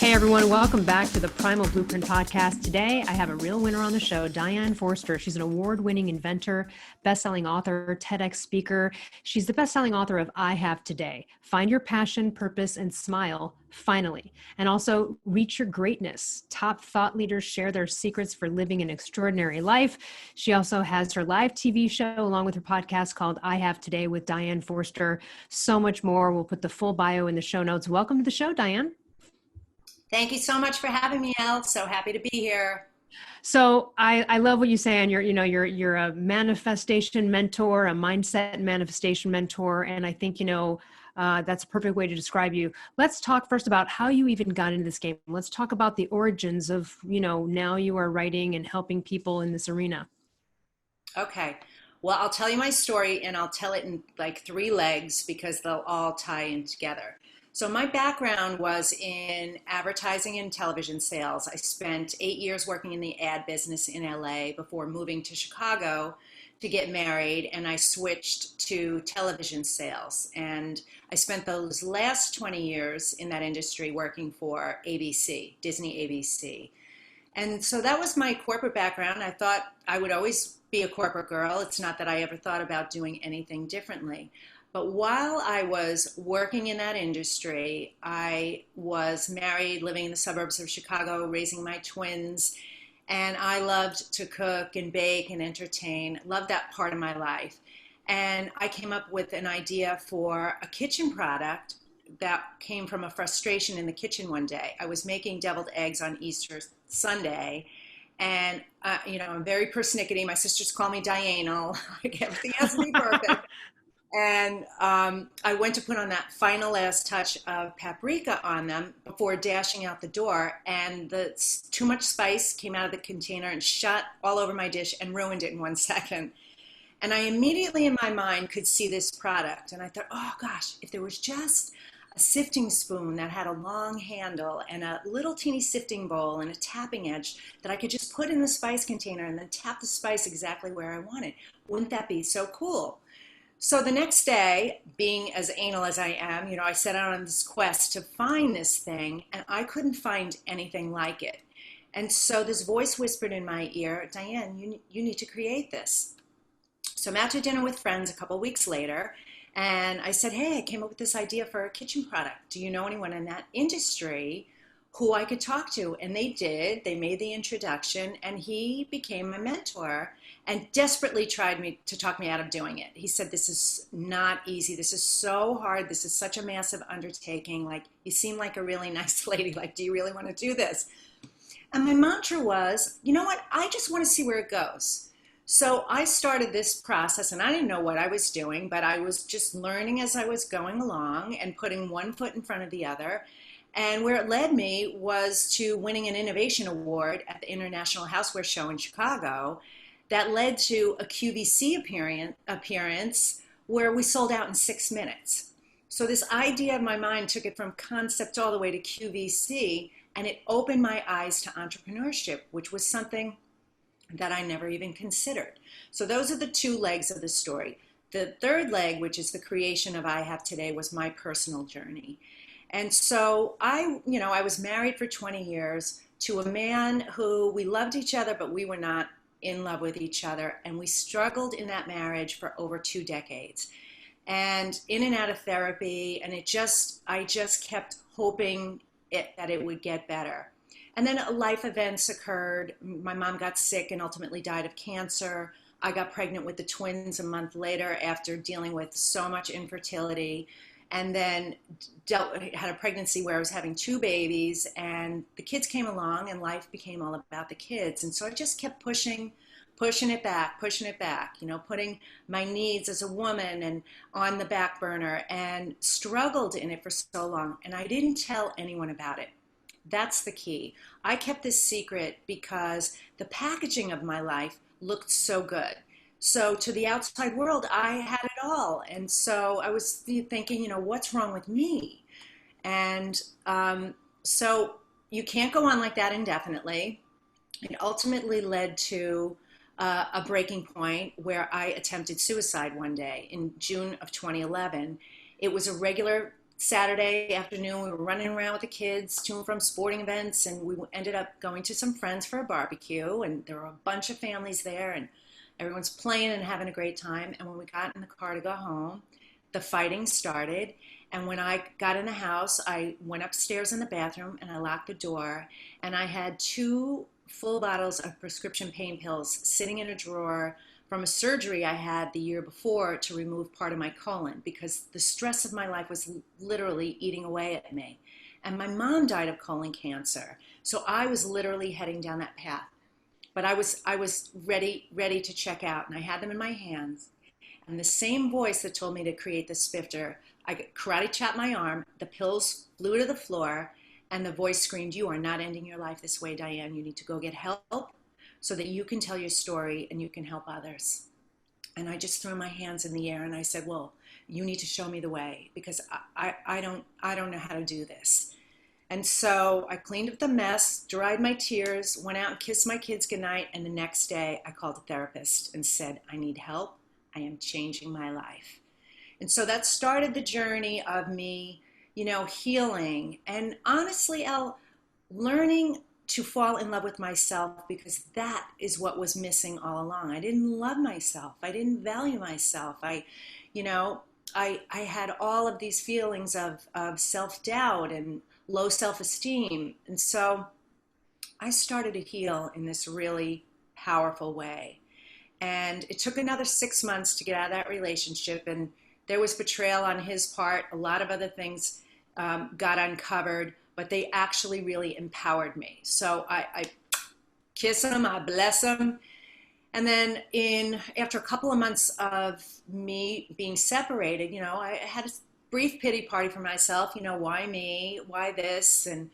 Hey everyone, welcome back to the Primal Blueprint Podcast. Today, I have a real winner on the show, Diane Forster. She's an award-winning inventor, best-selling author, TEDx speaker. She's the best-selling author of I Have Today, Find Your Passion, Purpose, and Smile, Finally. And also, Reach Your Greatness. Top thought leaders share their secrets for living an extraordinary life. She also has her live TV show along with her podcast called I Have Today with Diane Forster. So much more. We'll put the full bio in the show notes. Welcome to the show, Diane. Thank you so much for having me, Elle. So happy to be here. So I love what you say, and you're a manifestation mentor, a mindset and manifestation mentor, and I think that's a perfect way to describe you. Let's talk first about how you even got into this game. Let's talk about the origins of now you are writing and helping people in this arena. Okay. Well, I'll tell you my story, and I'll tell it in like three legs because they'll all tie in together. So my background was in advertising and television sales. I spent 8 years working in the ad business in LA before moving to Chicago to get married, and I switched to television sales. And I spent those last 20 years in that industry working for ABC, Disney ABC. And so that was my corporate background. I thought I would always be a corporate girl. It's not that I ever thought about doing anything differently. But while I was working in that industry, I was married, living in the suburbs of Chicago, raising my twins, and I loved to cook and bake and entertain, loved that part of my life. And I came up with an idea for a kitchen product that came from a frustration in the kitchen one day. I was making deviled eggs on Easter Sunday, and I'm very persnickety. My sisters call me Diane. Everything has to be perfect. And I went to put on that final last touch of paprika on them before dashing out the door, and too much spice came out of the container and shot all over my dish and ruined it in 1 second. And I immediately in my mind could see this product, and I thought, oh gosh, if there was just a sifting spoon that had a long handle and a little teeny sifting bowl and a tapping edge that I could just put in the spice container and then tap the spice exactly where I wanted. Wouldn't that be so cool? So the next day, being as anal as I am, I set out on this quest to find this thing, and I couldn't find anything like it. And so this voice whispered in my ear, Diane, you need to create this. So I'm out to dinner with friends a couple weeks later, and I said, hey, I came up with this idea for a kitchen product. Do you know anyone in that industry who I could talk to? And they did. They made the introduction, and he became my mentor and desperately tried to talk me out of doing it. He said, this is not easy. This is so hard. This is such a massive undertaking. Like, you seem like a really nice lady. Like, do you really want to do this? And my mantra was, you know what? I just want to see where it goes. So I started this process, and I didn't know what I was doing, but I was just learning as I was going along and putting one foot in front of the other. And where it led me was to winning an innovation award at the International Houseware Show in Chicago. That led to a QVC appearance where we sold out in 6 minutes. So this idea of my mind took it from concept all the way to QVC, and it opened my eyes to entrepreneurship, which was something that I never even considered. So those are the two legs of the story. The third leg, which is the creation of I Have Today, was my personal journey. And so I was married for 20 years to a man who we loved each other, but we were not in love with each other, and we struggled in that marriage for over 2 decades, and in and out of therapy, and I just kept hoping that it would get better. And then life events occurred. My mom got sick and ultimately died of cancer. I got pregnant with the twins a month later after dealing with so much infertility, and then had a pregnancy where I was having 2 babies, and the kids came along, and life became all about the kids. And so I just kept pushing it back, putting my needs as a woman and on the back burner, and struggled in it for so long. And I didn't tell anyone about it. That's the key. I kept this secret because the packaging of my life looked so good. So to the outside world, I had it all. And so I was thinking, what's wrong with me? And so you can't go on like that indefinitely. It ultimately led to a breaking point where I attempted suicide one day in June of 2011. It was a regular Saturday afternoon, we were running around with the kids to and from sporting events, and we ended up going to some friends for a barbecue, and there were a bunch of families there, and everyone's playing and having a great time. And when we got in the car to go home, the fighting started. And when I got in the house, I went upstairs in the bathroom and I locked the door, and I had 2 full bottles of prescription pain pills sitting in a drawer from a surgery I had the year before to remove part of my colon, because the stress of my life was literally eating away at me. And my mom died of colon cancer. So I was literally heading down that path. But I was ready to check out, and I had them in my hands. And the same voice that told me to create the spifter, I karate chopped my arm, the pills flew to the floor, and the voice screamed, "You are not ending your life this way, Diane. You need to go get help so that you can tell your story and you can help others." And I just threw my hands in the air and I said, "Well, you need to show me the way, because I don't know how to do this." And so I cleaned up the mess, dried my tears, went out and kissed my kids goodnight. And the next day I called a therapist and said, "I need help. I am changing my life." And so that started the journey of me, healing. And honestly, Elle, learning to fall in love with myself, because that is what was missing all along. I didn't love myself. I didn't value myself. I had all of these feelings of self-doubt and low self-esteem. And so I started to heal in this really powerful way. And it took another 6 months to get out of that relationship. And there was betrayal on his part. A lot of other things got uncovered, but they actually really empowered me. So I kiss him, I bless him. And then after a couple of months of me being separated, I had a brief pity party for myself. Why me? Why this? And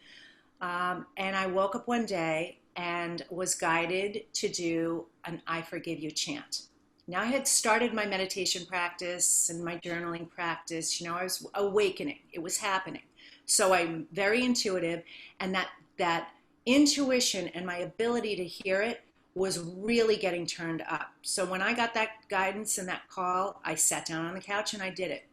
I woke up one day and was guided to do an "I forgive you" chant. Now, I had started my meditation practice and my journaling practice. I was awakening. It was happening. So I'm very intuitive, and that intuition and my ability to hear it was really getting turned up. So when I got that guidance and that call, I sat down on the couch and I did it.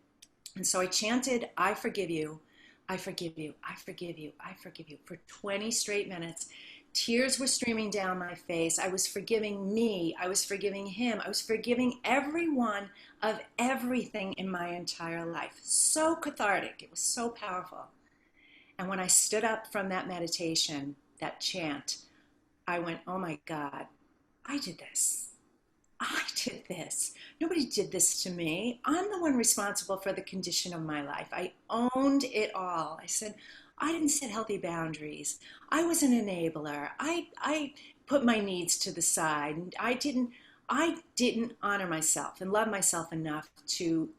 And so I chanted, "I forgive you, I forgive you, I forgive you, I forgive you," for 20 straight minutes. Tears were streaming down my face. I was forgiving me. I was forgiving him. I was forgiving everyone of everything in my entire life. So cathartic. It was so powerful. And when I stood up from that meditation, that chant, I went, "Oh my God, I did this. I did this. Nobody did this to me. I'm the one responsible for the condition of my life." I owned it all. I said, I didn't set healthy boundaries. I was an enabler. I put my needs to the side. I didn't honor myself and love myself enough to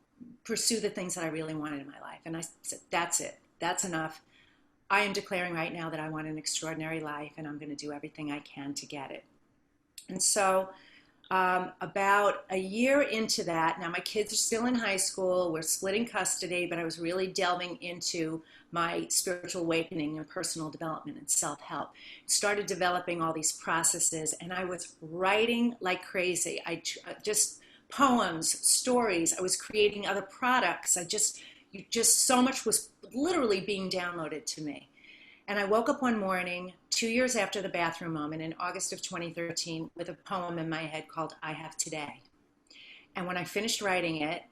pursue the things that I really wanted in my life. And I said, "That's it. That's enough. I am declaring right now that I want an extraordinary life, and I'm going to do everything I can to get it." And so about a year into that, now my kids are still in high school, we're splitting custody, but I was really delving into my spiritual awakening and personal development and self-help. Started developing all these processes, and I was writing like crazy. Just poems, stories. I was creating other products. Just so much was literally being downloaded to me. And I woke up one morning, 2 years after the bathroom moment in August of 2013, with a poem in my head called "I Have Today." And when I finished writing it,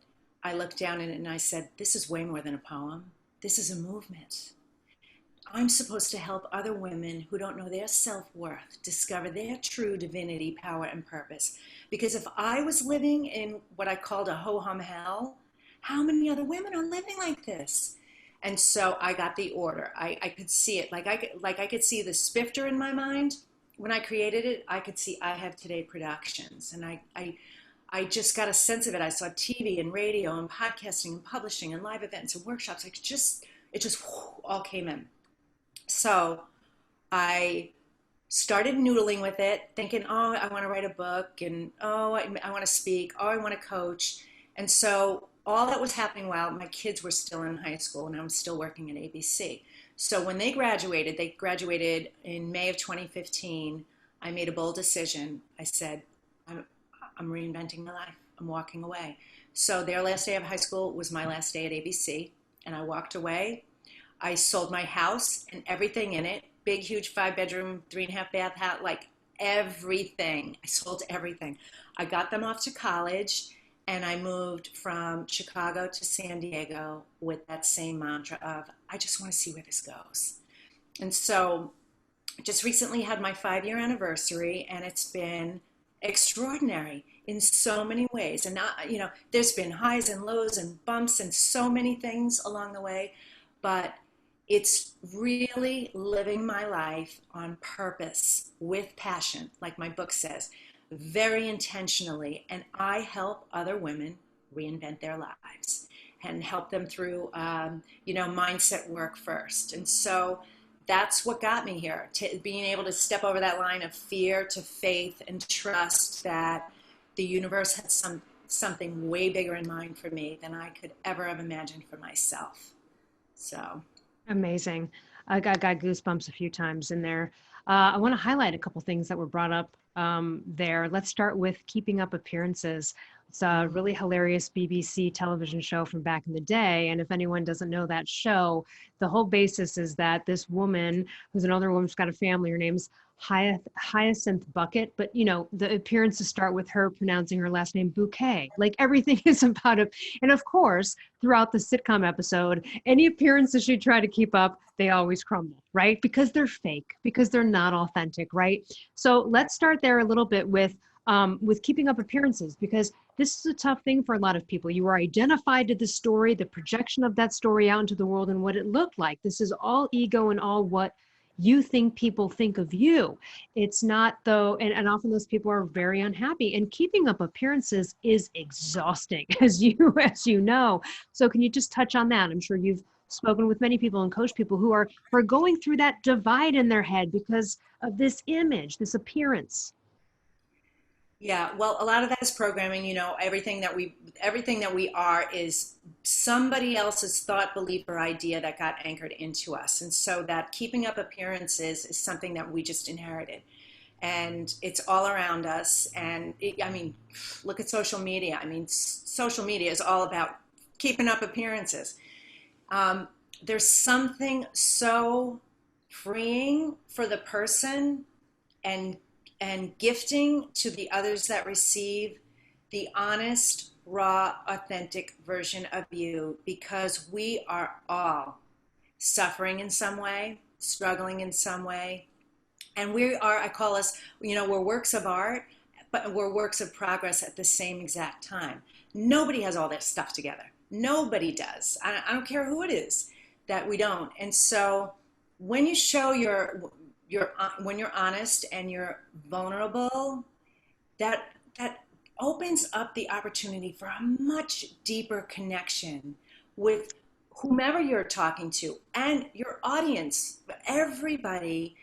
I looked down at it and I said, "This is way more than a poem. This is a movement. I'm supposed to help other women who don't know their self-worth discover their true divinity, power, and purpose. Because if I was living in what I called a ho-hum hell, how many other women are living like this?" And so I got the order. I could see it. Like I could see the spifter in my mind. When I created it, I could see I Have Today Productions. And I just got a sense of it. I saw TV and radio and podcasting and publishing and live events and workshops. It just all came in. So I started noodling with it, thinking, oh, I want to write a book, and oh, I want to speak, oh, I want to coach. And so all that was happening while my kids were still in high school and I was still working at ABC. So when they graduated in May of 2015, I made a bold decision. I said, I'm reinventing my life. I'm walking away. So their last day of high school was my last day at ABC. and I walked away. I sold my house and everything in it, big, huge 5-bedroom, 3.5 bath house, like everything. I sold everything. I got them off to college, and I moved from Chicago to San Diego with that same mantra of, I just want to see where this goes. And so just recently had my 5-year anniversary, and it's been extraordinary in so many ways. And not, there's been highs and lows and bumps and so many things along the way, but it's really living my life on purpose with passion, like my book says, very intentionally. And I help other women reinvent their lives and help them through, mindset work first. And so that's what got me here, to being able to step over that line of fear to faith and trust that the universe had something way bigger in mind for me than I could ever have imagined for myself. So amazing. I got goosebumps a few times in there. I want to highlight a couple things that were brought up there. Let's start with keeping up appearances. It's a really hilarious BBC television show from back in the day. And if anyone doesn't know that show, the whole basis is that this woman, who's an older woman, who's got a family, her name's Hyacinth Bucket, but the appearances start with her pronouncing her last name Bouquet. Like everything is about it. And of course, throughout the sitcom episode, any appearances she tried to keep up, they always crumble, right? Because they're fake, because they're not authentic, right? So let's start there a little bit with keeping up appearances, because this is a tough thing for a lot of people. You are identified to the story, the projection of that story out into the world and what it looked like. This is all ego and all what you think people think of you. It's not though, and often those people are very unhappy, and keeping up appearances is exhausting, as you know. So can you just touch on that? I'm sure you've spoken with many people and coached people who are going through that divide in their head because of this image, this appearance. Yeah, well, a lot of that is programming. Everything that we are is somebody else's thought, belief, or idea that got anchored into us. And so that keeping up appearances is something that we just inherited. And it's all around us. And look at social media. Social media is all about keeping up appearances. There's something so freeing for the person and gifting to the others that receive the honest, raw, authentic version of you, because we are all suffering in some way, struggling in some way. And I call us, we're works of art, but we're works of progress at the same exact time. Nobody has all their stuff together. Nobody does. I don't care who it is that we don't. And so when you show when you're honest and you're vulnerable, that opens up the opportunity for a much deeper connection with whomever you're talking to and your audience. Everybody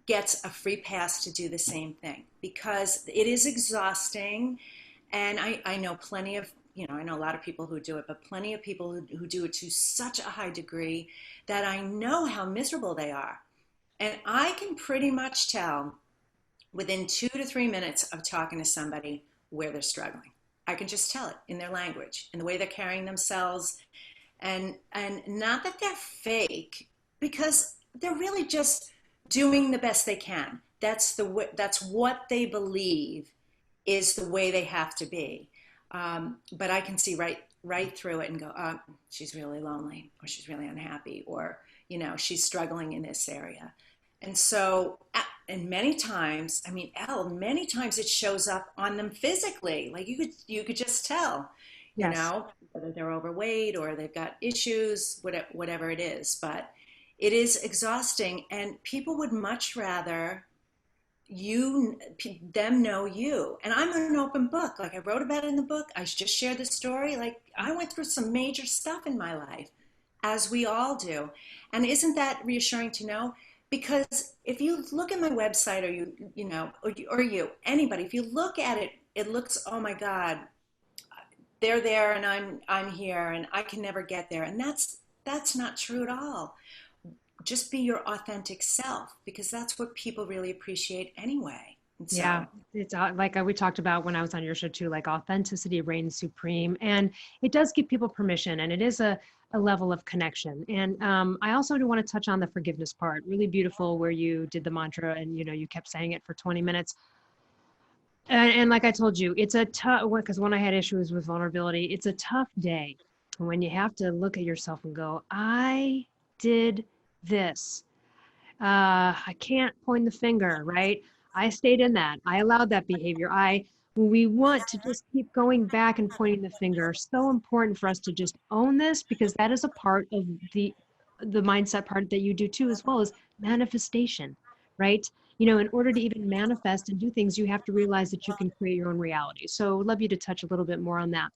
gets a free pass to do the same thing, because it is exhausting. And I know plenty of, I know a lot of people who do it, but plenty of people who do it to such a high degree that I know how miserable they are. And I can pretty much tell within 2 to 3 minutes of talking to somebody where they're struggling. I can just tell it in their language, in the way they're carrying themselves. And not that they're fake, because they're really just doing the best they can. That's what they believe is the way they have to be. But I can see right through it and go, oh, she's really lonely, or she's really unhappy, or she's struggling in this area. And so, and many times, many times it shows up on them physically. Like you could just tell, Yes. Whether they're overweight or they've got issues, whatever it is. But it is exhausting, and people would much rather them know you. And I'm an open book. Like I wrote about it in the book. I just shared the story. Like I went through some major stuff in my life, as we all do. And isn't that reassuring to know? Because if you look at my website, or anybody, if you look at it, it looks, oh my God, they're there and I'm here and I can never get there. And that's not true at all. Just be your authentic self, because that's what people really appreciate anyway. So, yeah, it's like we talked about when I was on your show too, like authenticity reigns supreme, and it does give people permission. And it is a a level of connection. And I also do want to touch on the forgiveness part. Really beautiful where you did the mantra and, you know, you kept saying it for 20 minutes. And like I told you, it's a tough, because when I had issues with vulnerability, it's a tough day when you have to look at yourself and go, I did this. I can't point the finger, right? I stayed in that. I allowed that behavior. We want to just keep going back and pointing the finger. So important for us to just own this, because that is a part of the mindset part that you do too, as well as manifestation, right? You know, in order to even manifest and do things, you have to realize that you can create your own reality. So I'd love you to touch a little bit more on that.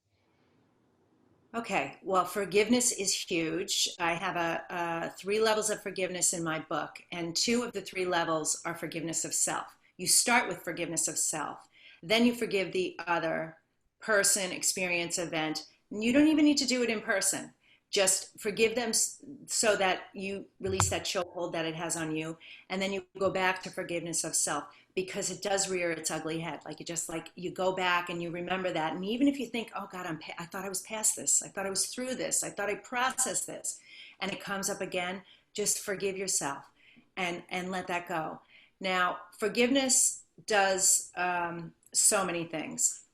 Okay, well, forgiveness is huge. I have three levels of forgiveness in my book, and two of the three levels are forgiveness of self. You start with forgiveness of self, then you forgive the other person, experience, event. And you don't even need to do it in person. Just forgive them so that you release that chokehold that it has on you, and then you go back to forgiveness of self, because it does rear its ugly head. Like you go back and you remember that, and even if you think, oh God, I thought I was past this, I thought I was through this, I thought I processed this, and it comes up again, just forgive yourself and let that go. Now, forgiveness does so many things.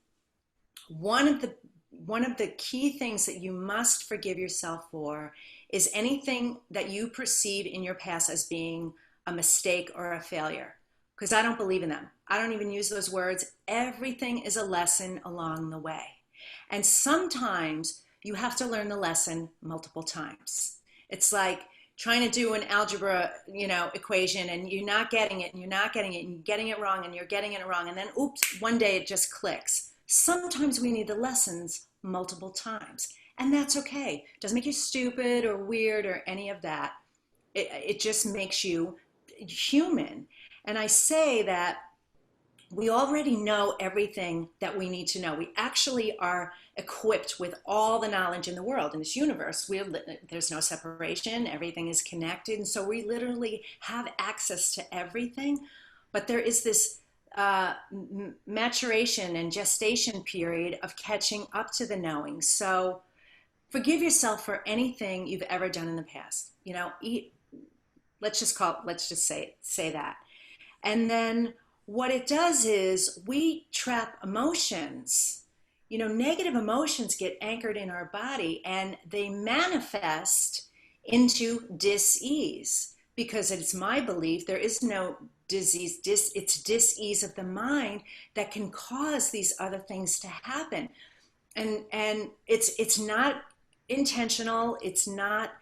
One of the key things that you must forgive yourself for is anything that you perceive in your past as being a mistake or a failure, because I don't believe in them. I don't even use those words. Everything is a lesson along the way. And sometimes you have to learn the lesson multiple times. It's like trying to do an algebra, equation, and you're not getting it, and you're not getting it, and you're getting it wrong, and you're getting it wrong, and then oops, one day it just clicks. Sometimes we need the lessons multiple times, and that's okay. It doesn't make you stupid or weird or any of that. It just makes you human. And I say that we already know everything that we need to know. We actually are equipped with all the knowledge in the world. In this universe, there's no separation. Everything is connected. And so we literally have access to everything. But there is this maturation and gestation period of catching up to the knowing. So forgive yourself for anything you've ever done in the past. Let's just say that. And then what it does is we trap emotions. Negative emotions get anchored in our body, and they manifest into dis-ease, because it's my belief there is no disease, it's dis-ease of the mind that can cause these other things to happen. And it's not intentional, it's not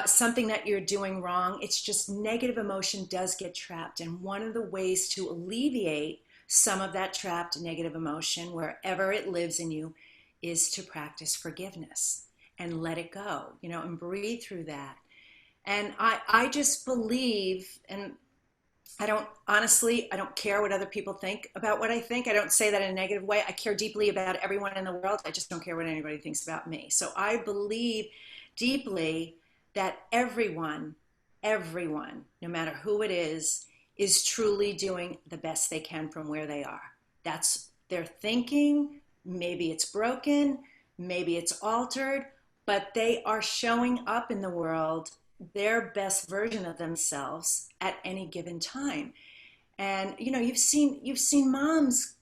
something that you're doing wrong. It's just negative emotion does get trapped. And one of the ways to alleviate some of that trapped negative emotion, wherever it lives in you, is to practice forgiveness and let it go, and breathe through that. And I just believe, and I don't care what other people think about what I think. I don't say that in a negative way. I care deeply about everyone in the world. I just don't care what anybody thinks about me. So I believe deeply that everyone, no matter who it is truly doing the best they can from where they are. That's their thinking. Maybe it's broken, maybe it's altered, but they are showing up in the world their best version of themselves at any given time. And you've seen moms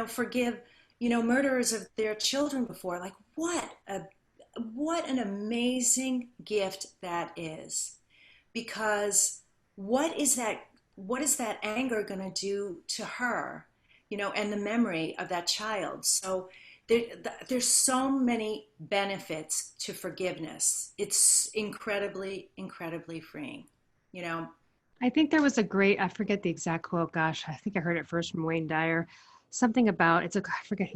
forgive murderers of their children before. Like, what an amazing gift that is. Because what is that anger going to do to her, and the memory of that child? So there's so many benefits to forgiveness. It's incredibly, incredibly freeing, I think there was I forget the exact quote. Gosh, I think I heard it first from Wayne Dyer. Something about, I forget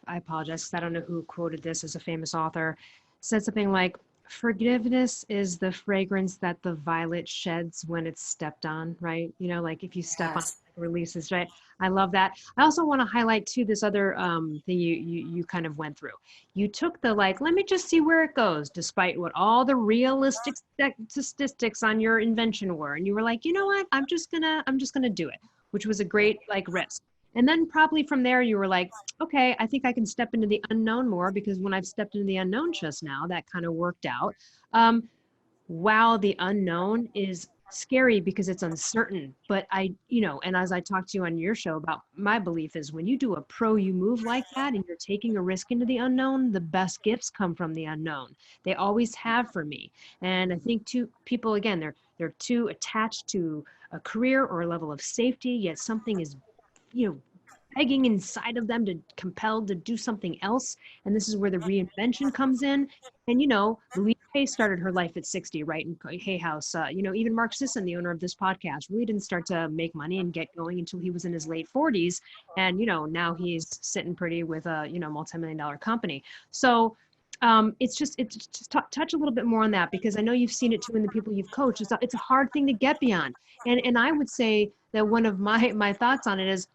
I apologize because I don't know who quoted this as a famous author. Said something like, forgiveness is the fragrance that the violet sheds when it's stepped on, right? Like if you step on it, it releases, right? I love that. I also want to highlight too this other thing you kind of went through. You took the let me just see where it goes, despite what all the realistic statistics on your invention were, and you were like, you know what? I'm just gonna do it, which was a great risk. And then probably from there, you were like, okay, I think I can step into the unknown more, because when I've stepped into the unknown just now, that kind of worked out. Um, wow, the unknown is scary because it's uncertain. But and as I talked to you on your show about, my belief is when you do a pro you move like that and you're taking a risk into the unknown, the best gifts come from the unknown. They always have for me. And I think too, people, again, they're too attached to a career or a level of safety, yet something is, you know, begging inside of them to compelled to do something else. And this is where the reinvention comes in. And, Louise Hay started her life at 60, right? In Hay House. Even Mark Sisson, the owner of this podcast, really didn't start to make money and get going until he was in his late 40s. And, now he's sitting pretty with a, multi-million-dollar company. So touch a little bit more on that, because I know you've seen it too in the people you've coached. It's a hard thing to get beyond. And I would say that one of my thoughts on it is,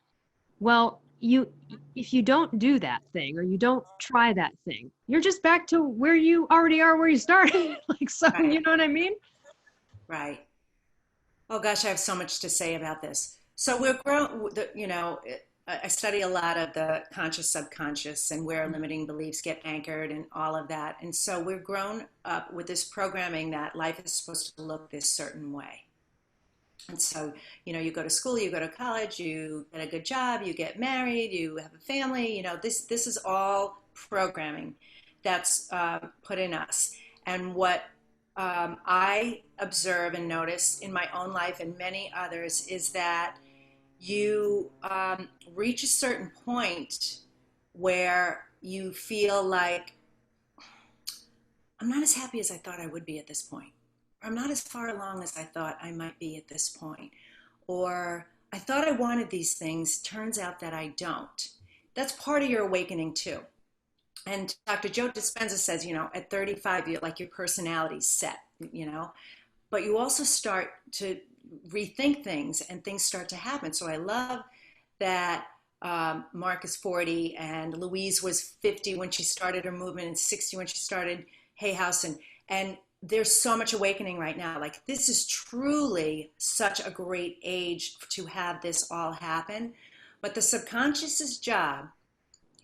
well, if you don't do that thing or you don't try that thing, you're just back to where you already are, where you started. Like, so, Right. you know what I mean? Right. Oh gosh, I have so much to say about this. So we're grown, I study a lot of the conscious subconscious and where limiting beliefs get anchored and all of that. And so we're grown up with this programming that life is supposed to look this certain way. And so, you go to school, you go to college, you get a good job, you get married, you have a family, this is all programming that's put in us. And what I observe and notice in my own life and many others is that you reach a certain point where you feel like, I'm not as happy as I thought I would be at this point. I'm not as far along as I thought I might be at this point. Or I thought I wanted these things, turns out that I don't. That's part of your awakening too. And Dr. Joe Dispenza says, at 35, you're like, your personality's set, but you also start to rethink things and things start to happen. So I love that Mark is 40 and Louise was 50 when she started her movement and 60 when she started Hay House. And there's so much awakening right now. Like, this is truly such a great age to have this all happen. But the subconscious's job,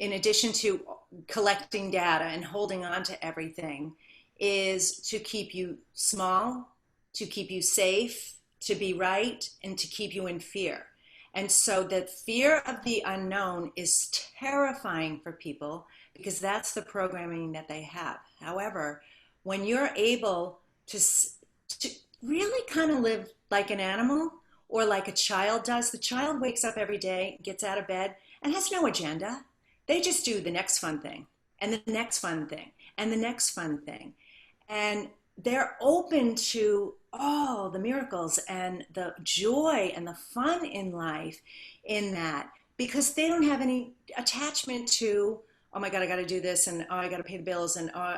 in addition to collecting data and holding on to everything, is to keep you small, to keep you safe, to be right, and to keep you in fear. And so the fear of the unknown is terrifying for people because that's the programming that they have. However, when you're able to really kind of live like an animal or like a child does, the child wakes up every day, gets out of bed, and has no agenda. They just do the next fun thing, and the next fun thing, and the next fun thing. And they're open to all the miracles and the joy and the fun in life in that, because they don't have any attachment to, oh my God, I got to do this, and oh, I got to pay the bills, and oh,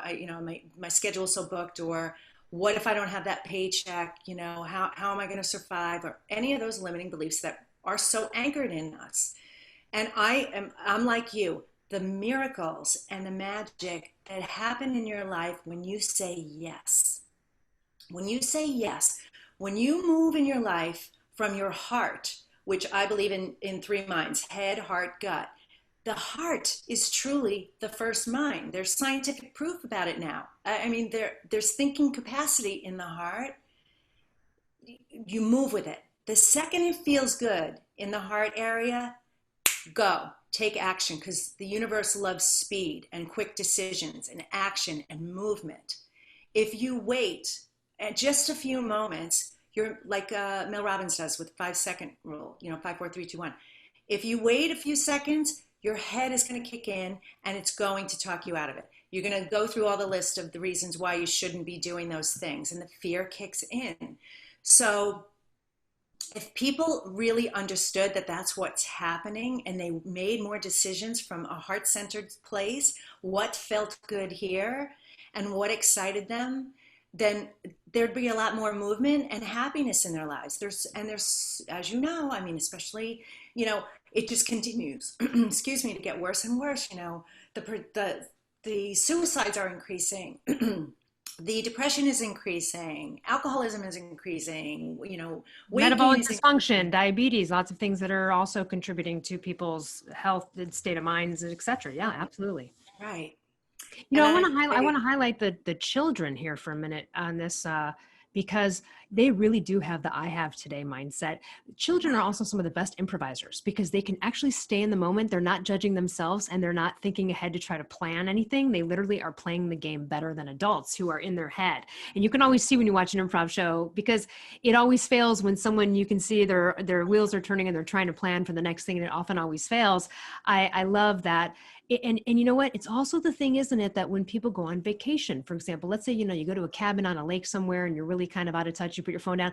my schedule is so booked, or what if I don't have that paycheck? How am I going to survive? Or any of those limiting beliefs that are so anchored in us. And I'm like you, the miracles and the magic that happen in your life when you say yes. When you say yes, when you move in your life from your heart, which I believe in three minds: head, heart, gut. The heart is truly the first mind. There's scientific proof about it now. I mean, there's thinking capacity in the heart. You move with it. The second it feels good in the heart area, go. Take action, because the universe loves speed and quick decisions and action and movement. If you wait just a few moments, you're like Mel Robbins does with 5-second rule, 5, 4, 3, 2, 1. If you wait a few seconds, your head is going to kick in and it's going to talk you out of it. You're going to go through all the list of the reasons why you shouldn't be doing those things, and the fear kicks in. So if people really understood that that's what's happening and they made more decisions from a heart-centered place, what felt good here and what excited them, then there'd be a lot more movement and happiness in their lives. There's, as you know, I mean, especially, it just continues, excuse me, to get worse and worse. The suicides are increasing. the depression is increasing, alcoholism is increasing, weight gain Metabolic is dysfunction, increasing. diabetes, lots of things that are also contributing to people's health, state of minds, et cetera. Yeah, absolutely. Right. You know, And I I want to highlight. I want say, to highlight the children here for a minute on this because they really do have the "I have today" mindset. Children are also some of the best improvisers because they can actually stay in the moment. They're not judging themselves and they're not thinking ahead to try to plan anything. They literally are playing the game better than adults who are in their head. And you can always see when you watch an improv show because it always fails when someone you can see their wheels are turning and they're trying to plan for the next thing, and it often always fails. I love that. And you know what? It's also the thing, isn't it, that when people go on vacation, for example, let's say, you go to a cabin on a lake somewhere and you're really kind of out of touch, you put your phone down.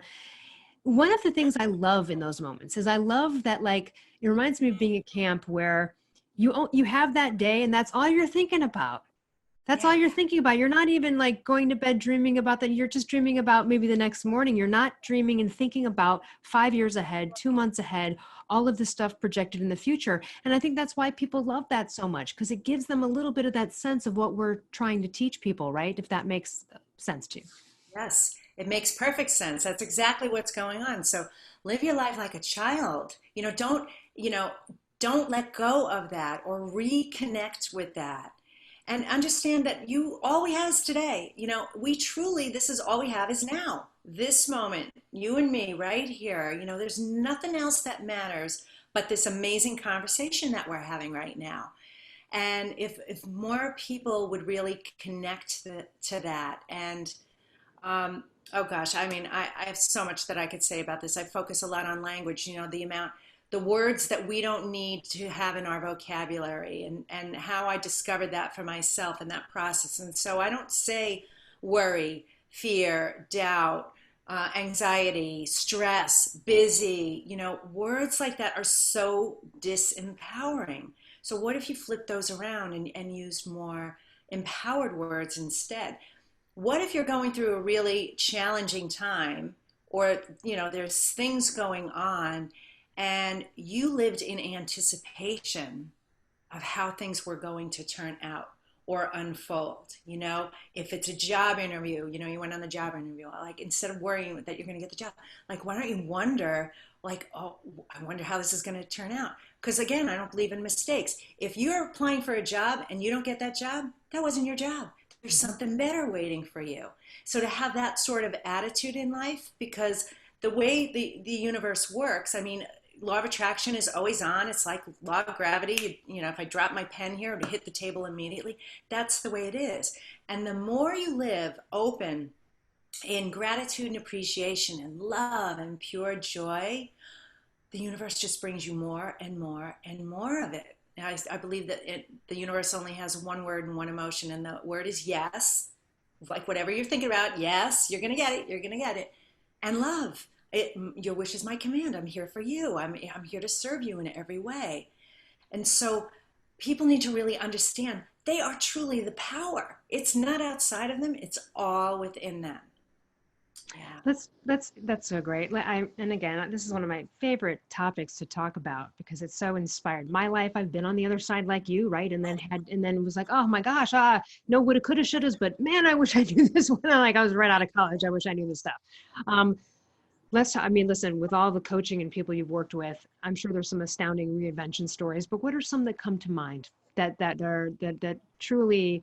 One of the things I love in those moments is I love that, like, it reminds me of being at camp where you have that day and that's all you're thinking about. That's all yeah, you're thinking about. You're not even like going to bed dreaming about that. You're just dreaming about maybe the next morning. You're not dreaming and thinking about 5 years ahead, 2 months ahead, all of the stuff projected in the future. And I think that's why people love that so much because it gives them a little bit of that sense of what we're trying to teach people, right? If that makes sense to you. yes, it makes perfect sense. That's exactly what's going on. So live your life like a child. You know, don't let go of that or reconnect with that. And understand that all we have is today. We truly, this is all we have is now, this moment, you and me right here. There's nothing else that matters but this amazing conversation that we're having right now. And if more people would really connect to that. And oh gosh, I mean, I have so much that I could say about this. I focus a lot on language, the words that we don't need to have in our vocabulary, and how I discovered that for myself in that process. And so I don't say worry, fear, doubt, anxiety, stress, busy. Words like that are so disempowering. So what if you flip those around and used more empowered words instead? What if you're going through a really challenging time, or there's things going on and you lived in anticipation of how things were going to turn out or unfold? If it's a job interview, you went on the job interview, like, instead of worrying that you're going to get the job, like, why don't you wonder, like, oh, I wonder how this is going to turn out? Because again, I don't believe in mistakes. If you're applying for a job and you don't get that job, that wasn't your job. There's something better waiting for you. So to have that sort of attitude in life, because the way the universe works, I mean, law of attraction is always on. It's like law of gravity. If I drop my pen here, it would hit the table immediately. That's the way it is. And the more you live open in gratitude and appreciation and love and pure joy, the universe just brings you more and more and more of it. I believe that the universe only has one word and one emotion, and the word is yes. Like, whatever you're thinking about, yes, you're going to get it. You're going to get it. And love. Your wish is my command. I'm here for you. I'm here to serve you in every way. And so people need to really understand they are truly the power. It's not outside of them. It's all within them. Yeah. That's so great. And again, this is one of my favorite topics to talk about because it's so inspired. My life, I've been on the other side like you, right? And then it was like, oh my gosh, no woulda, coulda, shouldas, but man, I wish I knew this when I was right out of college. I wish I knew this stuff. I mean, listen, with all the coaching and people you've worked with, I'm sure there's some astounding reinvention stories, but what are some that come to mind that truly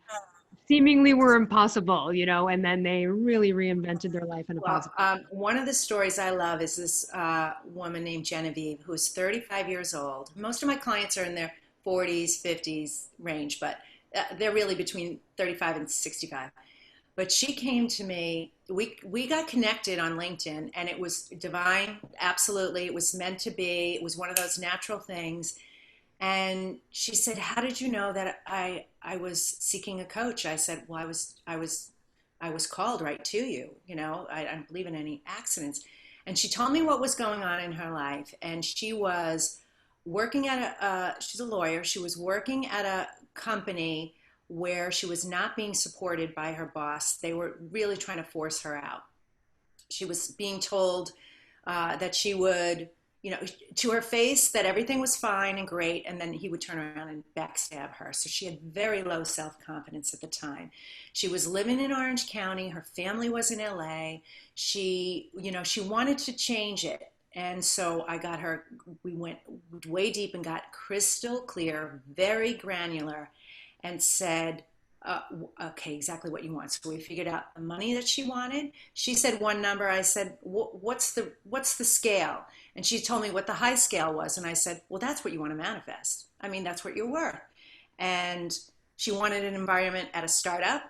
seemingly were impossible, and then they really reinvented their life in a Well, positive. one of the stories I love is this woman named Genevieve, who's 35 years old. Most of my clients are in their 40s, 50s range, but they're really between 35 and 65. But she came to me. We got connected on LinkedIn, and it was divine. Absolutely, it was meant to be. It was one of those natural things. And she said, "How did you know that I was seeking a coach?" I said, "Well, I was called right to you. I don't believe in any accidents." And she told me what was going on in her life, and she was working at she's a lawyer. She was working at a company where she was not being supported by her boss. They were really trying to force her out. She was being told that she would to her face that everything was fine and great, and then he would turn around and backstab her. So she had very low self-confidence at the time. She was living in Orange County. Her family was in LA. She wanted to change it. And so we went way deep and got crystal clear, very granular, and said, okay, exactly what you want. So we figured out the money that she wanted. She said one number. I said, what's the scale? And she told me what the high scale was. And I said, well, that's what you want to manifest. I mean, that's what you're worth. And she wanted an environment at a startup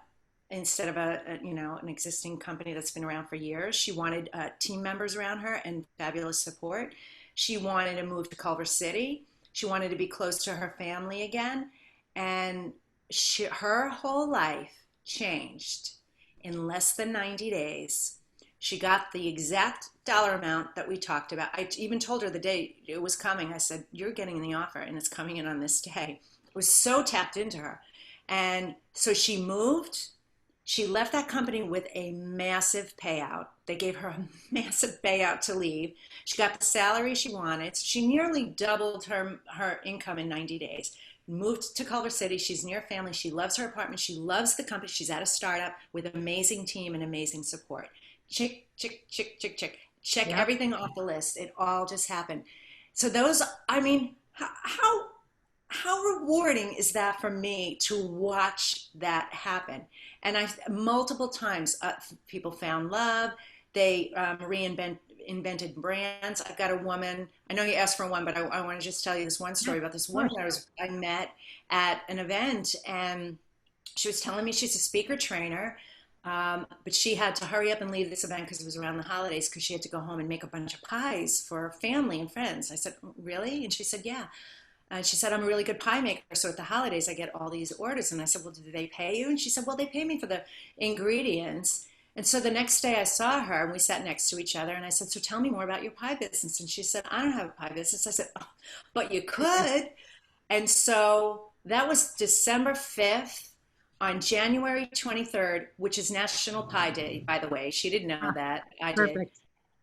instead of an existing company that's been around for years. She wanted team members around her and fabulous support. She wanted to move to Culver City. She wanted to be close to her family again. And her whole life changed in less than 90 days. She got the exact dollar amount that we talked about. I even told her the day it was coming. I said, you're getting the offer and it's coming in on this day. I was so tapped into her. And so she moved. She left that company with a massive payout. They gave her a massive payout to leave. She got the salary she wanted. She nearly doubled her income in 90 days. Moved to Culver City. She's near family. She loves her apartment. She loves the company. She's at a startup with an amazing team and amazing support. Check, check, check, check, check. Check Yep. everything off the list. It all just happened. So those, I mean, how rewarding is that for me to watch that happen? And multiple times people found love. They invented brands. I've got a woman, I know you asked for one, but I want to just tell you this one story about this woman I met at an event, and she was telling me she's a speaker trainer, but she had to hurry up and leave this event because it was around the holidays, because she had to go home and make a bunch of pies for family and friends. I said, really? And she said, yeah. And she said, I'm a really good pie maker, so at the holidays I get all these orders. And I said, well, do they pay you? And she said, well, they pay me for the ingredients. And so the next day I saw her and we sat next to each other, and I said, so tell me more about your pie business. And she said, I don't have a pie business. I said, oh, but you could. And so that was December 5th. On January 23rd, which is National Pie Day, by the way. She didn't know that. I did. Perfect.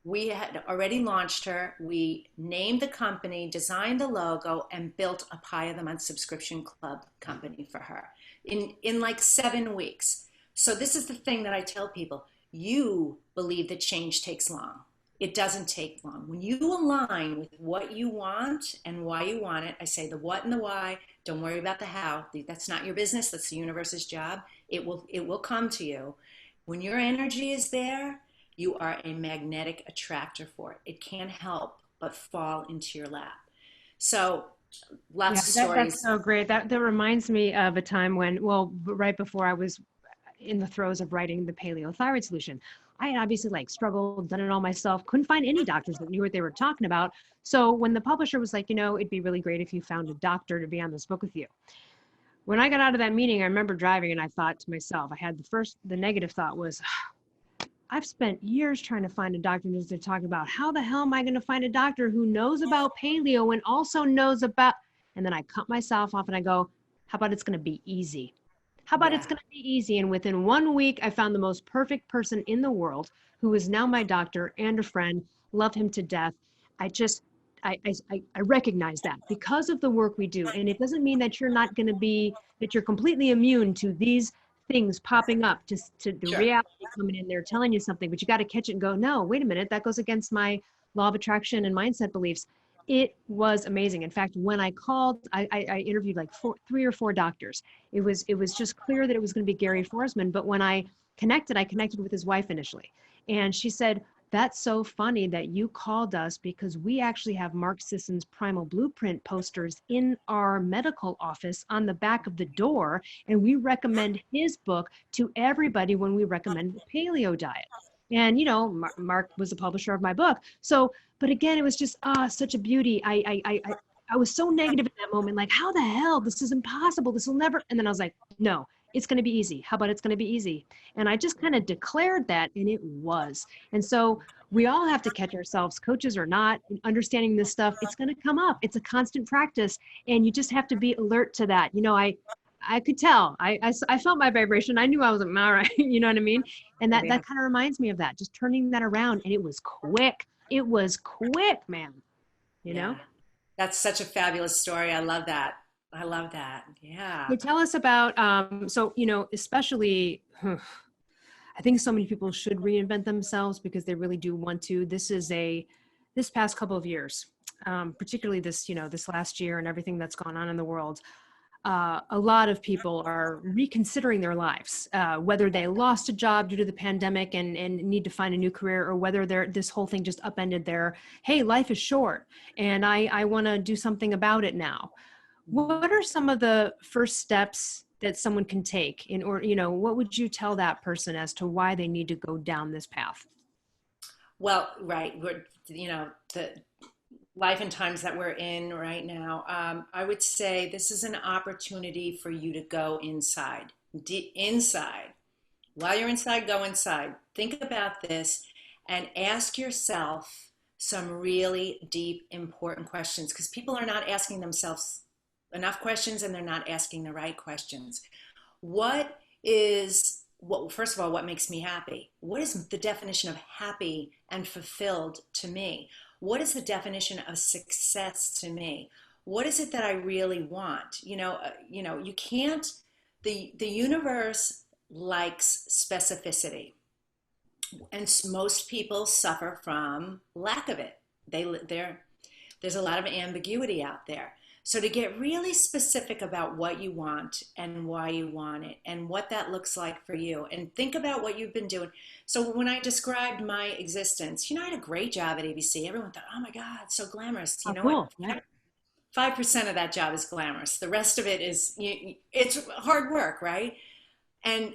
We had already launched her. We named the company, designed the logo, and built a Pie of the Month subscription club company for her in like 7 weeks. So this is the thing that I tell people. You believe that change takes long. It doesn't take long. When you align with what you want and why you want it, I say the what and the why. Don't worry about the how. That's not your business. That's the universe's job. It will come to you. When your energy is there, you are a magnetic attractor for it. It can't help but fall into your lap. So lots of stories. That's so great. That reminds me of a time when, right before I was in the throes of writing the paleo thyroid solution. I had obviously struggled, done it all myself, couldn't find any doctors that knew what they were talking about. So when the publisher was like, it'd be really great if you found a doctor to be on this book with you. When I got out of that meeting, I remember driving and I thought to myself, the negative thought was, I've spent years trying to find a doctor to talk about how the hell am I going to find a doctor who knows about paleo and also knows about, and then I cut myself off and I go, how about it's going to be easy? How about it's going to be easy? And within 1 week, I found the most perfect person in the world who is now my doctor and a friend, love him to death. I recognize that because of the work we do. And it doesn't mean that you're completely immune to these things popping up, to the reality coming in there, telling you something, but you got to catch it and go, no, wait a minute, that goes against my law of attraction and mindset beliefs. It was amazing. In fact, when I called, I interviewed 3 or 4 doctors. It was just clear that it was going to be Gary Forsman. But when I connected with his wife initially. And she said, that's so funny that you called us because we actually have Mark Sisson's Primal Blueprint posters in our medical office on the back of the door. And we recommend his book to everybody when we recommend the paleo diet. And, Mark was the publisher of my book. So, but again, it was just, such a beauty. I was so negative in that moment, how the hell, this is impossible. This will never. And then I was like, no, it's going to be easy. How about it's going to be easy? And I just kind of declared that, and it was. And so we all have to catch ourselves, coaches or not, in understanding this stuff. It's going to come up. It's a constant practice. And you just have to be alert to that. I could tell. I felt my vibration. I knew I was all right. You know what I mean? And that kind of reminds me of that, just turning that around. And it was quick. It was quick, man. you know? Yeah. That's such a fabulous story. I love that. I love that. Yeah. So tell us about, so, especially, I think so many people should reinvent themselves because they really do want to. This past couple of years, particularly this last year and everything that's gone on in the world, a lot of people are reconsidering their lives, whether they lost a job due to the pandemic and need to find a new career, or whether this whole thing just upended their, hey, life is short and I want to do something about it now. What are some of the first steps that someone can take in order, what would you tell that person as to why they need to go down this path? Well, right. The life and times that we're in right now, I would say this is an opportunity for you to go inside. Inside. While you're inside, go inside. Think about this and ask yourself some really deep, important questions, because people are not asking themselves enough questions and they're not asking the right questions. First of all, what makes me happy? What is the definition of happy and fulfilled to me? What is the definition of success to me? What is it that I really want? You can't, the universe likes specificity, and most people suffer from lack of it. There's a lot of ambiguity out there. So to get really specific about what you want and why you want it and what that looks like for you, and think about what you've been doing. So when I described my existence, I had a great job at ABC. Everyone thought, oh my God, so glamorous. You Oh, know cool. what? Yeah. 5% of that job is glamorous. The rest of it is, it's hard work, right? And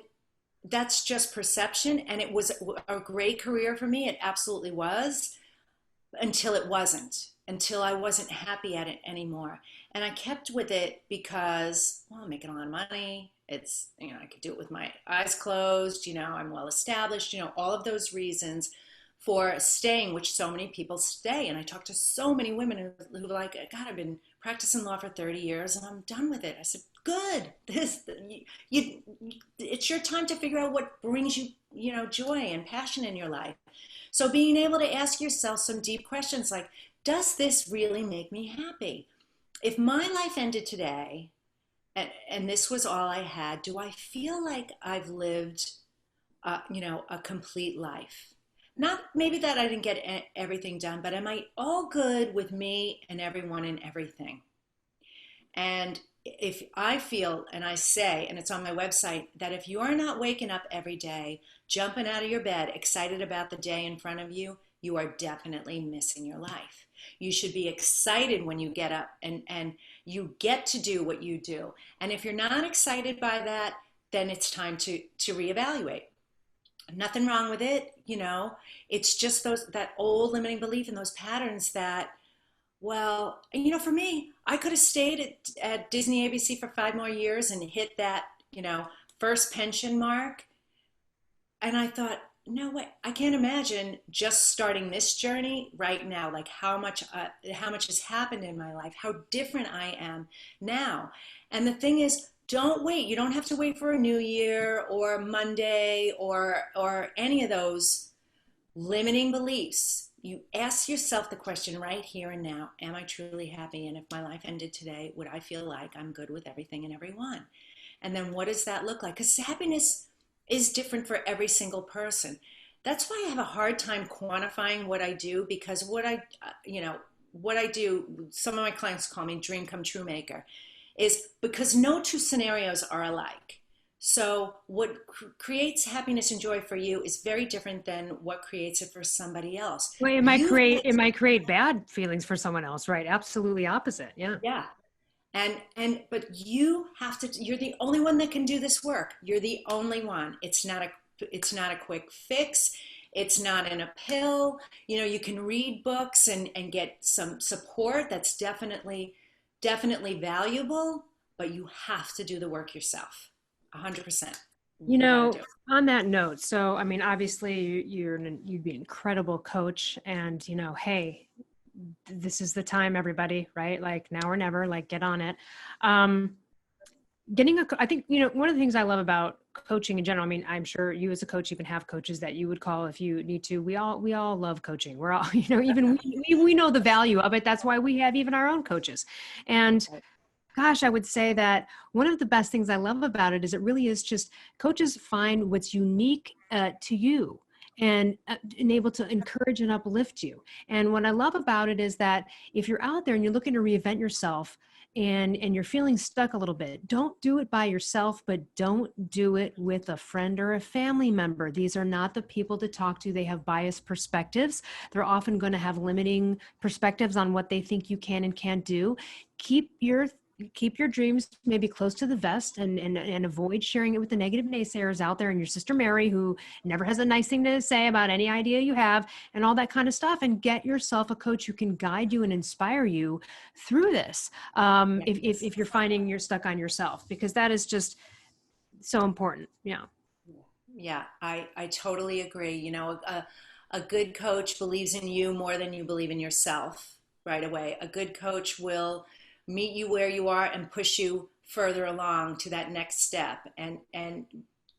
that's just perception. And it was a great career for me. It absolutely was, until it wasn't, until I wasn't happy at it anymore. And I kept with it because, well, I'm making a lot of money. It's, I could do it with my eyes closed. I'm well established, all of those reasons for staying, which so many people stay. And I talked to so many women who were like, God, I've been practicing law for 30 years and I'm done with it. I said, good. It's your time to figure out what brings you, joy and passion in your life. So being able to ask yourself some deep questions like, does this really make me happy? If my life ended today and this was all I had, do I feel like I've lived, a complete life? Not maybe that I didn't get everything done, but am I all good with me and everyone and everything? And if I feel, and I say, and it's on my website, that if you are not waking up every day, jumping out of your bed, excited about the day in front of you, you are definitely missing your life. You should be excited when you get up and you get to do what you do. And if you're not excited by that, then it's time to reevaluate. Nothing wrong with it, It's just that old limiting belief and those patterns that, well, for me, I could have stayed at Disney ABC for 5 more years and hit that, first pension mark. And I thought, no way, I can't imagine just starting this journey right now, like how much has happened in my life, how different I am now. And the thing is, don't wait. You don't have to wait for a new year or Monday or any of those limiting beliefs. You ask yourself the question right here and now, am I truly happy? And if my life ended today, would I feel like I'm good with everything and everyone? And then what does that look like? Because happiness is different for every single person. That's why I have a hard time quantifying what I do, because what I do, some of my clients call me dream come true maker, is because no two scenarios are alike. So what creates happiness and joy for you is very different than what creates it for somebody else. Well, it might create bad feelings for someone else, right? Absolutely opposite. Yeah. Yeah. But you're the only one that can do this work. You're the only one. It's not a quick fix. It's not in a pill. You can read books and get some support. That's definitely valuable, but you have to do the work yourself. 100%. On that note, so, I mean, obviously you'd be an incredible coach and, hey, this is the time, everybody, right? Like now or never, like get on it. I think, one of the things I love about coaching in general, I mean, I'm sure you as a coach even have coaches that you would call if you need to. We all love coaching. We're all, even we know the value of it. That's why we have even our own coaches. And gosh, I would say that one of the best things I love about it is it really is just coaches find what's unique to you and able to encourage and uplift you. And what I love about it is that if you're out there and you're looking to reinvent yourself and you're feeling stuck a little bit, don't do it by yourself, but don't do it with a friend or a family member. These are not the people to talk to. They have biased perspectives. They're often going to have limiting perspectives on what they think you can and can't do. Keep your dreams maybe close to the vest and avoid sharing it with the negative naysayers out there and your sister Mary, who never has a nice thing to say about any idea you have and all that kind of stuff. And get yourself a coach who can guide you and inspire you through this. If you're finding you're stuck on yourself, because that is just so important. Yeah. Yeah, I totally agree. A good coach believes in you more than you believe in yourself right away. A good coach will meet you where you are and push you further along to that next step and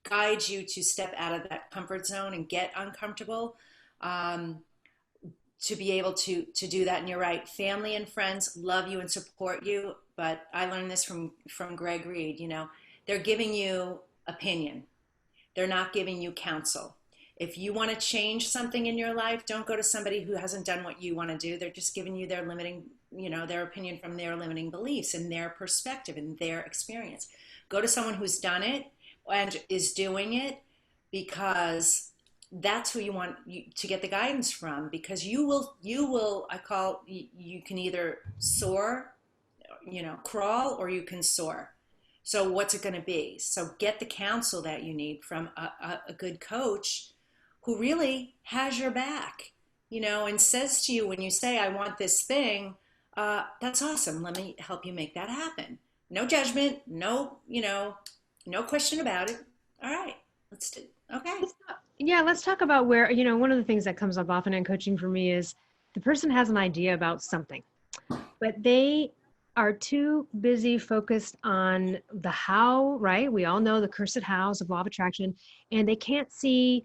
guide you to step out of that comfort zone and get uncomfortable, to be able to do that. And you're right, family and friends love you and support you, but I learned this from Greg Reed. They're giving you opinion, they're not giving you counsel. If you want to change something in your life, don't go to somebody who hasn't done what you want to do. They're just giving you their their opinion from their limiting beliefs and their perspective and their experience. Go to someone who's done it and is doing it, because that's who you want to get the guidance from, because you can either soar, crawl, or you can soar. So what's it going to be? So get the counsel that you need from a good coach who really has your back, and says to you when you say, I want this thing, that's awesome. Let me help you make that happen. No judgment, no question about it. All right, let's do it. Okay. Yeah, let's talk about where, one of the things that comes up often in coaching for me is the person has an idea about something, but they are too busy focused on the how, right? We all know the cursed hows of law of attraction, and they can't see,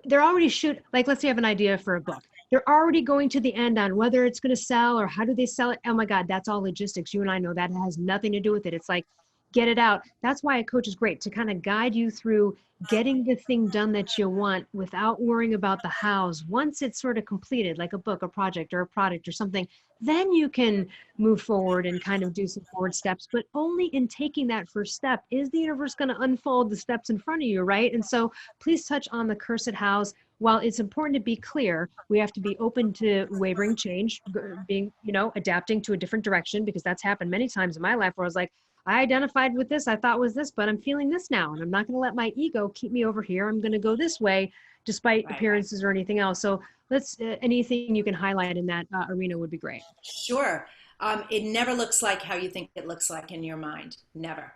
they're already like, let's say you have an idea for a book. They're already going to the end on whether it's going to sell or how do they sell it. Oh my God, that's all logistics. You and I know that has nothing to do with it. It's like, get it out. That's why a coach is great, to kind of guide you through getting the thing done that you want without worrying about the hows. Once it's sort of completed, like a book, a project, or a product or something, then you can move forward and kind of do some forward steps. But only in taking that first step is the universe going to unfold the steps in front of you, right? And so please touch on the cursed hows. While it's important to be clear, we have to be open to wavering change, being, adapting to a different direction, because that's happened many times in my life where I was like, I identified with this, I thought was this, but I'm feeling this now. And I'm not going to let my ego keep me over here. I'm going to go this way, despite appearances or anything else. So anything you can highlight in that arena would be great. Sure. It never looks like how you think it looks like in your mind. Never.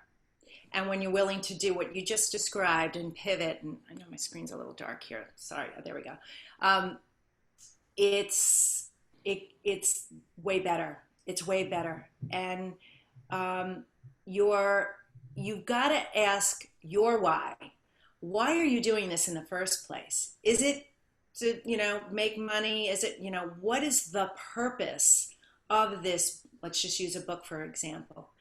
And when you're willing to do what you just described and pivot, and I know my screen's a little dark here. Sorry. Oh, there we go. It's way better. It's way better. And you've got to ask your why. Why are you doing this in the first place? Is it to, make money? Is it, what is the purpose of this? Let's just use a book, for example,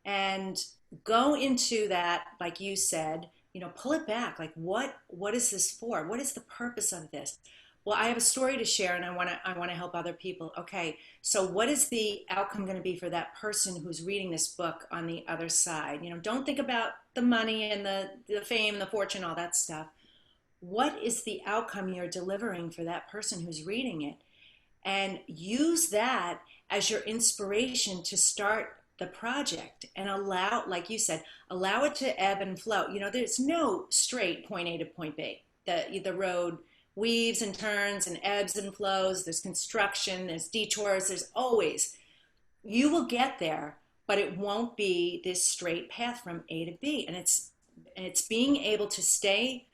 and go into that, like you said, pull it back. Like, what is this for? What is the purpose of this? Well, I have a story to share, and I want to help other people. Okay, so what is the outcome going to be for that person who's reading this book on the other side? Don't think about the money and the fame, the fortune, all that stuff. What is the outcome you're delivering for that person who's reading it? And use that as your inspiration to start the project, and allow, like you said, allow it to ebb and flow. There's no straight point A to point B. The road weaves and turns and ebbs and flows. There's construction, there's detours, there's always, you will get there, but it won't be this straight path from A to B. And it's being able to stay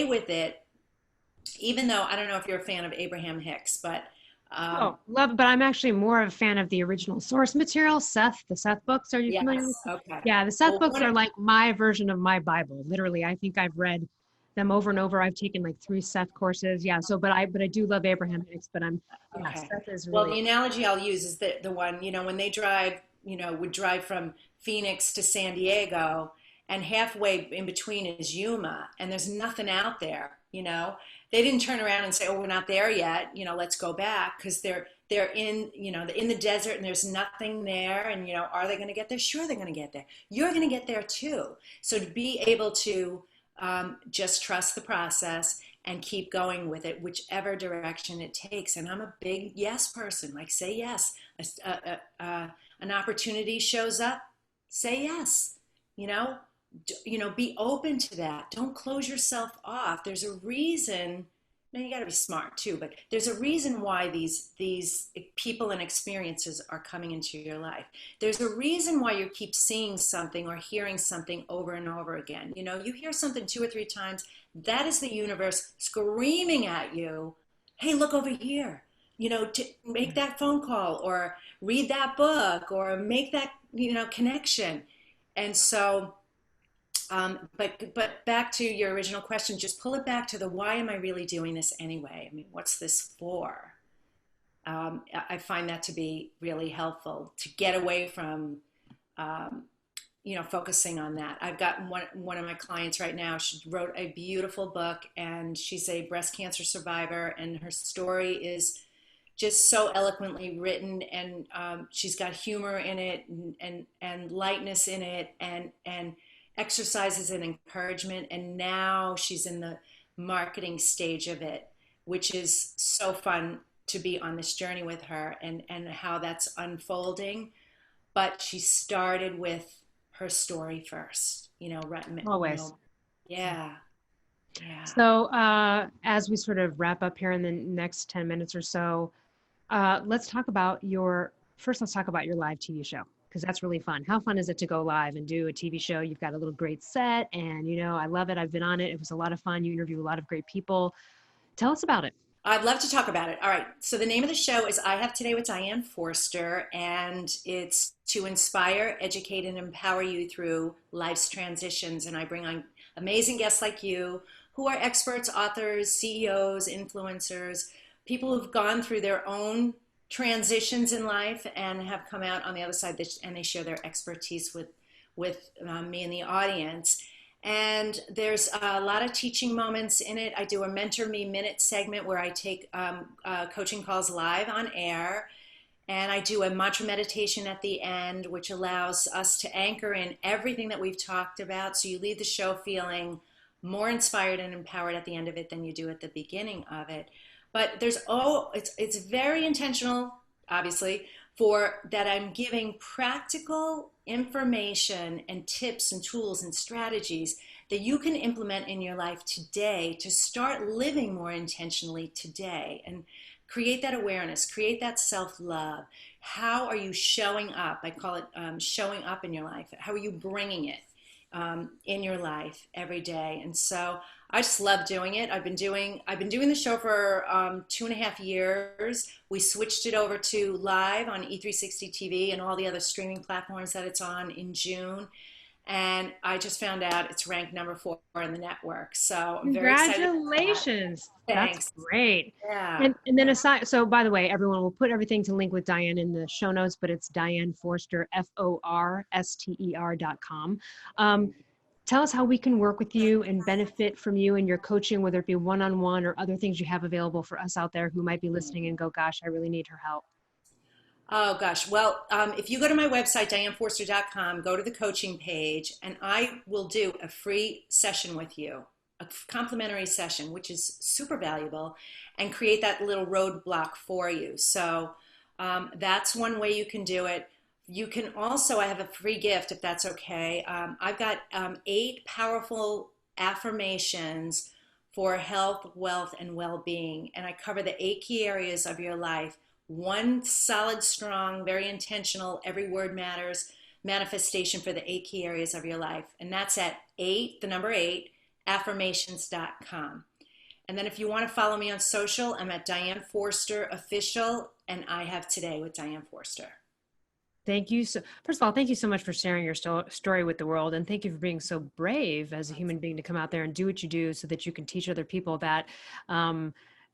with it, even though, I don't know if you're a fan of Abraham Hicks, but Um, Oh, love it. But I'm actually more of a fan of the original source material, Seth, the Seth books. Are you familiar with yes. Okay. Yeah, the Seth Well, books are like my version of my Bible. Literally, I think I've read them over and over. I've taken like 3 Seth courses. Yeah. So, but I do love Abraham Hicks, but yeah, okay. Seth is Well, really, the analogy I'll use is the one, when they drive, would drive from Phoenix to San Diego, and halfway in between is Yuma, and there's nothing out there. They didn't turn around and say, "Oh, we're not there yet. Let's go back," because they're in the desert and there's nothing there. And are they going to get there? Sure, they're going to get there. You're going to get there too. So to be able to just trust the process and keep going with it, whichever direction it takes. And I'm a big yes person. Like, say yes. An opportunity shows up, say yes. You know, be open to that. Don't close yourself off. There's a reason. Now you got to be smart too, but there's a reason why these people and experiences are coming into your life. There's a reason why you keep seeing something or hearing something over and over again. You hear something 2 or 3 times. That is the universe screaming at you, "Hey, look over here." To make that phone call or read that book or make that connection. And so but back to your original question, just pull it back to the why am I really doing this anyway? I mean, what's this for? I find that to be really helpful to get away from, focusing on that. I've got one of my clients right now. She wrote a beautiful book, and she's a breast cancer survivor, and her story is just so eloquently written, and she's got humor in it and lightness in it and exercises and encouragement. And now she's in the marketing stage of it, which is so fun to be on this journey with her and how that's unfolding. But she started with her story first, right? always. Yeah, yeah. So, as we sort of wrap up here in the next 10 minutes or so, let's talk about your live TV show, because that's really fun. How fun is it to go live and do a TV show? You've got a little great set, and I love it. I've been on it. It was a lot of fun. You interview a lot of great people. Tell us about it. I'd love to talk about it. All right. So the name of the show is I Have Today with Diane Forster, and it's to inspire, educate, and empower you through life's transitions. And I bring on amazing guests like you who are experts, authors, CEOs, influencers, people who've gone through their own transitions in life and have come out on the other side, and they share their expertise with me and the audience. And there's a lot of teaching moments in it. I do a Mentor Me Minute segment where I take coaching calls live on air. And I do a mantra meditation at the end, which allows us to anchor in everything that we've talked about. So you leave the show feeling more inspired and empowered at the end of it than you do at the beginning of it. But it's very intentional, obviously, for that I'm giving practical information and tips and tools and strategies that you can implement in your life today to start living more intentionally today and create that awareness, create that self-love. How are you showing up? I call it showing up in your life. How are you bringing it in your life every day? And so I just love doing it. I've been doing the show for 2.5 years. We switched it over to live on E360 TV and all the other streaming platforms that it's on in June. And I just found out it's ranked number 4 in the network. So I'm very excited. Congratulations. Thanks. That's great. Yeah. And then so by the way, everyone will put everything to link with Diane in the show notes, but it's Diane Forster, FORSTER.com. Tell us how we can work with you and benefit from you and your coaching, whether it be one-on-one or other things you have available for us out there who might be listening and go, gosh, I really need her help. Oh, gosh. Well, if you go to my website, dianeforster.com, go to the coaching page, and I will do a free session with you, a complimentary session, which is super valuable, and create that little roadblock for you. So that's one way you can do it. You can also, I have a free gift if that's okay. I've got 8 powerful affirmations for health, wealth, and well-being. And I cover the 8 key areas of your life. One solid, strong, very intentional, every word matters manifestation for the 8 key areas of your life. And that's at 8, the number 8, affirmations.com. And then if you want to follow me on social, I'm at Diane Forster Official, and I Have Today with Diane Forster. Thank you. So, first of all, thank you so much for sharing your story with the world. And thank you for being so brave as a human being to come out there and do what you do so that you can teach other people that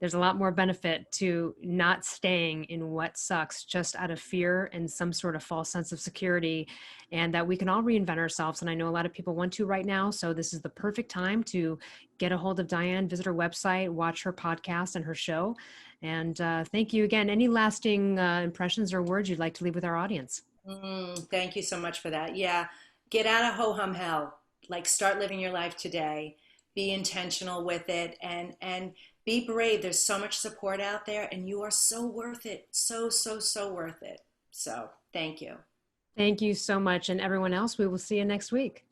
there's a lot more benefit to not staying in what sucks just out of fear and some sort of false sense of security, and that we can all reinvent ourselves. And I know a lot of people want to right now. So this is the perfect time to get a hold of Diane, visit her website, watch her podcast and her show. And thank you again. Any lasting impressions or words you'd like to leave with our audience? Thank you so much for that. Yeah, get out of ho-hum hell. Like, start living your life today. Be intentional with it, and be brave. There's so much support out there, and you are so worth it. So, so, so worth it. So thank you. Thank you so much. And everyone else, we will see you next week.